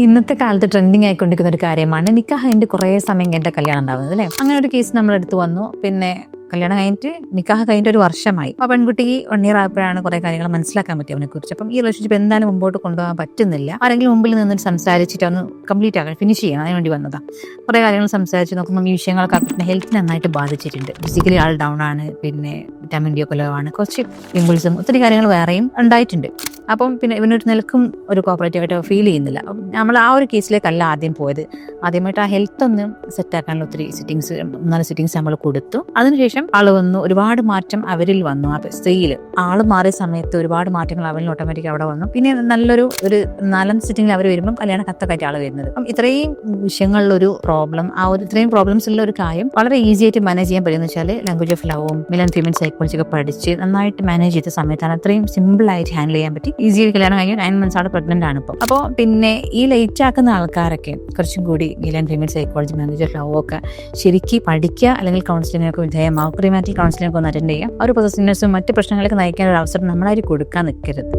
ഇന്നത്തെ കാലത്ത് ട്രെൻഡിങ് ആയിക്കൊണ്ടിരിക്കുന്ന ഒരു കാര്യമാണ് നിക്കാഹ് കഴിഞ്ഞിട്ട് കുറേ സമയം കഴിഞ്ഞിട്ട് കല്യാണം ഉണ്ടാവുന്നത് അല്ലേ. അങ്ങനെ ഒരു കേസ് നമ്മുടെ അടുത്ത് വന്നു. പിന്നെ കല്യാണം കഴിഞ്ഞിട്ട് നിക്കാഹ് കഴിഞ്ഞിട്ട് ഒരു വർഷമായി. അപ്പോൾ പെൺകുട്ടിക്ക് 1 year ആയപ്പോഴാണ് കുറേ കാര്യങ്ങൾ മനസ്സിലാക്കാൻ പറ്റി അവനെ കുറിച്ച്. അപ്പം ഈ റിലേഷൻഷിപ്പ് എന്തായാലും മുമ്പോട്ട് കൊണ്ടുപോകാൻ പറ്റുന്നില്ല. ആരെങ്കിലും മുമ്പിൽ നിന്നിട്ട് സംസാരിച്ചിട്ട് ഒന്ന് കംപ്ലീറ്റ് ആക്കാൻ ഫിനിഷ് ചെയ്യണം, അതിന് വേണ്ടി വന്നതാണ്. കുറേ കാര്യങ്ങൾ സംസാരിച്ച് നോക്കുമ്പോൾ ഈ വിഷയങ്ങളൊക്കെ പിന്നെ ഹെൽത്ത് നന്നായിട്ട് ബാധിച്ചിട്ടുണ്ട്. ഫിസിക്കലി ആൾ ഡൗൺ ആണ്, പിന്നെ വിറ്റാമിൻ ഡി ഒക്കെ ലോവാണ്, കുറച്ച് പിമ്പിൾസും ഒത്തിരി കാര്യങ്ങൾ വേറെയും ഉണ്ടായിട്ടുണ്ട്. അപ്പം പിന്നെ ഇവനൊരു നിലക്കും ഒരു കോപ്പറേറ്റീവ് ആയിട്ട് ഫീൽ ചെയ്യുന്നില്ല. അപ്പം നമ്മൾ ആ ഒരു കേസിലേക്കല്ല ആദ്യം പോയത്. ആദ്യമായിട്ട് ആ ഹെൽത്ത് ഒന്ന് സെറ്റാക്കാനുള്ള ഒത്തിരി നാല് സിറ്റിങ്സ് നമ്മൾ കൊടുത്തു. അതിനുശേഷം ആള് വന്നു, ഒരുപാട് മാറ്റം അവരിൽ വന്നു. ആ സ്ത്രീയിൽ ആള് മാറിയ സമയത്ത് ഒരുപാട് മാറ്റങ്ങൾ അവരിൽ ഓട്ടോമാറ്റിക് അവിടെ വന്നു. പിന്നെ നല്ലൊരു 4 സിറ്റിങ്ങിൽ അവർ വരുമ്പം കല്യാണ കത്തൊക്കെ ആള് വരുന്നത്. അപ്പം ഇത്രയും വിഷയങ്ങളിലൊരു പ്രോബ്ലം, ഇത്രയും പ്രോബ്ലംസ് ഉള്ള ഒരു കാര്യം വളരെ ഈസി ആയിട്ട് മാനേജ് ചെയ്യാൻ പറ്റുമെന്ന് വെച്ചാൽ ലാംഗ്വേജ് ഓഫ് ലവും മെയിൽ ആൻഡ് ഫീമെയിൽ സൈക്കോളജി ഒക്കെ പഠിച്ച് നന്നായിട്ട് മാനേജ് ചെയ്ത സമയത്താണ് അത്രയും സിമ്പിൾ ആയിട്ട് ഹാൻഡിൽ ചെയ്യാൻ പറ്റി. ഈസിയായി കല്യാണം കഴിഞ്ഞ് 9 months ആണ് പ്രഗ്നന്റ് ആണ് ഇപ്പോൾ. അപ്പോൾ പിന്നെ ഈ ലേറ്റ് ആക്കുന്ന ആൾക്കാരൊക്കെ കുറച്ചും കൂടി mail and female psychology, language of love ഒക്കെ ശരിക്കും പഠിക്കുക, അല്ലെങ്കിൽ കൗൺസിലിംഗൊക്കെ വിധേയമാവും. പ്രീമാറ്റിക് കൗൺസിലിംഗ് ഒക്കെ ഒന്ന് അറ്റൻഡ് ചെയ്യുക. ഒരു പൊസസീവ്നെസ്സും മറ്റ് പ്രശ്നങ്ങളിലേക്ക് നയിക്കാൻ ഒരു അവസരം നമ്മളായിട്ട് കൊടുക്കാൻ നിൽക്കരുത്.